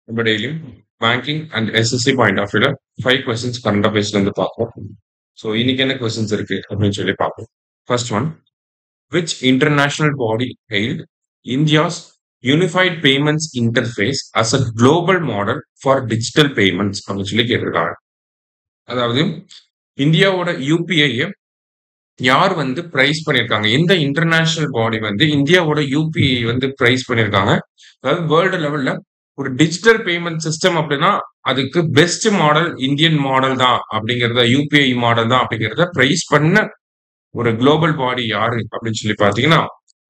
நம்ம டெய்லியும் banking and SSC point of வியூல 5 கொஸ்டின்ஸ் கரண்ட் அஃபேர்ஸ்ல இருந்து பார்ப்போம். ஸோ இன்னைக்கு என்ன கொஸ்டின்ஸ் இருக்கு அப்படின்னு சொல்லி பார்ப்போம். First one, which international body hailed India's unified payments interface as a global model for digital payments அப்படின்னு சொல்லி கேட்டிருக்காங்க. அதாவது இந்தியாவோட யூபிஐ யார் வந்து பிரைஸ் பண்ணியிருக்காங்க, எந்த இன்டர்நேஷனல் பாடி வந்து இந்தியாவோட யூபிஐ வந்து பிரைஸ் பண்ணியிருக்காங்க. அதாவது வேர்ல்டு லெவல்ல ஒரு டிஜிட்டல் பேமெண்ட் சிஸ்டம் அப்படின்னா அதுக்கு பெஸ்ட் மாடல் இந்தியன் மாடல் தான் அப்படிங்கிறத, யூபிஐ மாடல் தான் அப்படிங்கிறத பிரைஸ் பண்ண ஒரு குளோபல் பாடி யாரு அப்படின்னு சொல்லி பாத்தீங்கன்னா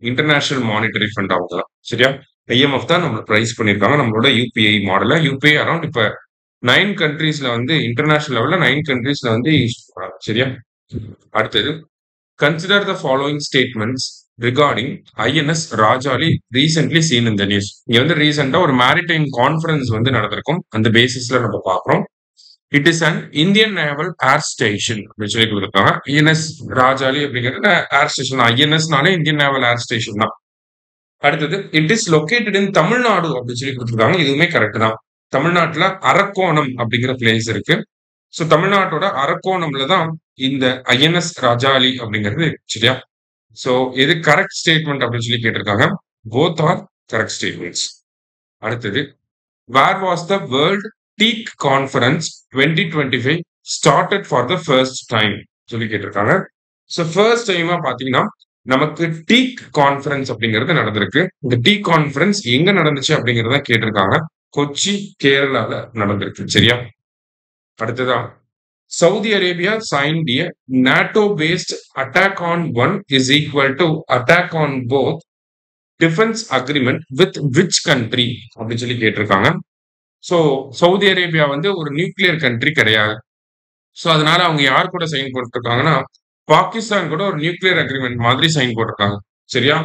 இன்டர்நேஷனல் மானிட்டரி ஃபண்ட் அவங்க தான். சரியா, ஐஎம்எஃப் தான் நம்மள பிரைஸ் பண்ணியிருக்காங்க நம்மளோட யூபிஐ மாடலை. யூபிஐ அரௌண்ட் இப்ப 9 கண்ட்ரீஸ்ல வந்து இன்டர்நேஷனல் லெவல்ல 9 கண்ட்ரீஸ்ல வந்து யூஸ் பண்றாங்க. சரியா, அடுத்தது, consider the following statements regarding INS Rajali recently seen in the news. இங்க வந்து ரீசெண்டா ஒரு மேரிடைம் கான்ஃபரன்ஸ் வந்து நடந்திருக்கும். அந்த பேசிஸ்ல நம்ம பார்க்கிறோம். It is an Indian naval air station அப்படின்னு சொல்லி கொடுத்துருக்காங்க. INS ராஜாலி அப்படிங்கிறது ஏர் ஸ்டேஷன். INSனாலே இந்தியன் நேவல் ஏர் ஸ்டேஷன் தான். அடுத்தது, it is located in Tamil Nadu அப்படின்னு சொல்லி கொடுத்துருக்காங்க. இதுவுமே கரெக்ட் தான். தமிழ்நாட்டுல அரக்கோணம் அப்படிங்கிற பிளேஸ் இருக்கு. சோ தமிழ்நாட்டோட அரக்கோணம்ல தான் இந்த INS ராஜாலி அப்படிங்கிறது. சரியா, சோ இது கரெக்ட் ஸ்டேட்மெண்ட் அப்படின்னு சொல்லி கேட்டிருக்காங்க. Both are correct statements. அடுத்தது, where was the world teak conference 2025 started for the first time சொல்லி கேட்டிருக்காங்க. சோ ஃபர்ஸ்ட் டைமா பாத்தீங்கன்னா நமக்கு டீக் கான்ஃபரன்ஸ் அப்படிங்கிறது நடந்திருக்கு. இந்த டீக் கான்ஃபரன்ஸ் எங்க நடந்துச்சு அப்படிங்கறத கேட்டிருக்காங்க. கொச்சி, கேரளால நடந்திருக்கு. சரியா, அடுத்ததா, Saudi Arabia signed a NATO-based attack on one is equal to attack on both defense agreement with which country அப்படின்னு சொல்லி கேட்டிருக்காங்க. சோ சவுதி அரேபியா வந்து ஒரு நியூக்ளியர் கண்ட்ரி கிடையாது. சோ அதனால அவங்க யார் கூட சைன் போட்டிருக்காங்கன்னா பாகிஸ்தான் கூட ஒரு நியூக்ளியர் அக்ரிமெண்ட் மாதிரி சைன் போட்டிருக்காங்க. சரியா,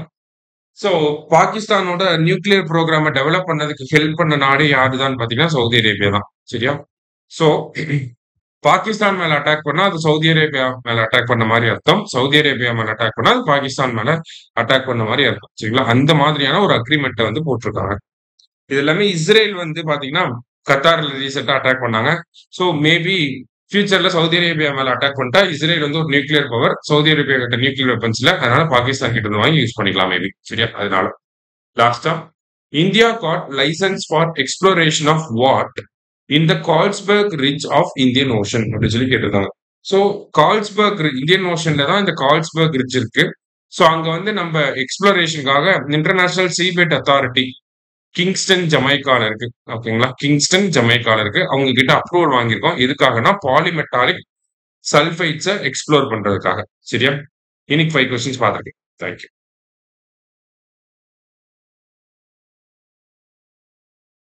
சோ பாகிஸ்தானோட நியூக்ளியர் ப்ரோக்ராம டெவலப் பண்ணதுக்கு ஹெல்ப் பண்ண நாடு யாருதான் பாத்தீங்கன்னா சவுதி அரேபியா தான். சரியா, சோ பாகிஸ்தான் மேல அட்டாக் பண்ணா அது சவுதி அரேபியா மேல அட்டாக் பண்ண மாதிரி அர்த்தம். சவுதி அரேபியா மேல அட்டாக் பண்ணா அது பாகிஸ்தான் மேல அட்டாக் பண்ண மாதிரி அர்த்தம். சரிங்களா, அந்த மாதிரியான ஒரு அக்ரிமெண்ட்டை வந்து போட்டிருக்காங்க. இது எல்லாமே இஸ்ரேல் வந்து பாத்தீங்கன்னா கத்தார்ல ரீசெண்டா அட்டாக் பண்ணாங்க. சோ மேபி ஃபியூச்சர்ல சவுதி அரேபியா மேல அட்டாக் பண்ணிட்டா இஸ்ரேல் வந்து ஒரு நியூக்ளியர் பவர், சவுதி அரேபியா கிட்ட நியூக்ளியர் வெப்பன்ஸ்ல, அதனால பாகிஸ்தான் கிட்ட இருந்து வாங்கி யூஸ் பண்ணிக்கலாம் மேபி. சரியா, அதனால லாஸ்டா, India got license for exploration of what in the Carlsberg Ridge of Indian Ocean அப்படின்னு சொல்லி கேட்டிருக்காங்க. ஸோ கால்ஸ்பர்க் இந்தியன் ஓஷன்ல தான் இந்த கால்ஸ்பர்க் ரிட்ஜ் இருக்கு. ஸோ அங்க வந்து நம்ம எக்ஸ்ப்ளோரேஷனுக்காக இன்டர்நேஷனல் சீபெட் அத்தாரிட்டி கிங்ஸ்டன் ஜமைக்கால இருக்கு. ஓகேங்களா, கிங்ஸ்டன் ஜமைக்கால இருக்கு. அவங்க கிட்ட அப்ரூவல் வாங்கியிருக்கோம். எதுக்காகனா பாலிமெட்டாலிக் சல்ஃபைட்ஸை எக்ஸ்ப்ளோர் பண்றதுக்காக. சரியா, இன்னைக்கு 5 கொஸ்டின்ஸ் பார்த்துருக்கேன். தேங்க்யூ.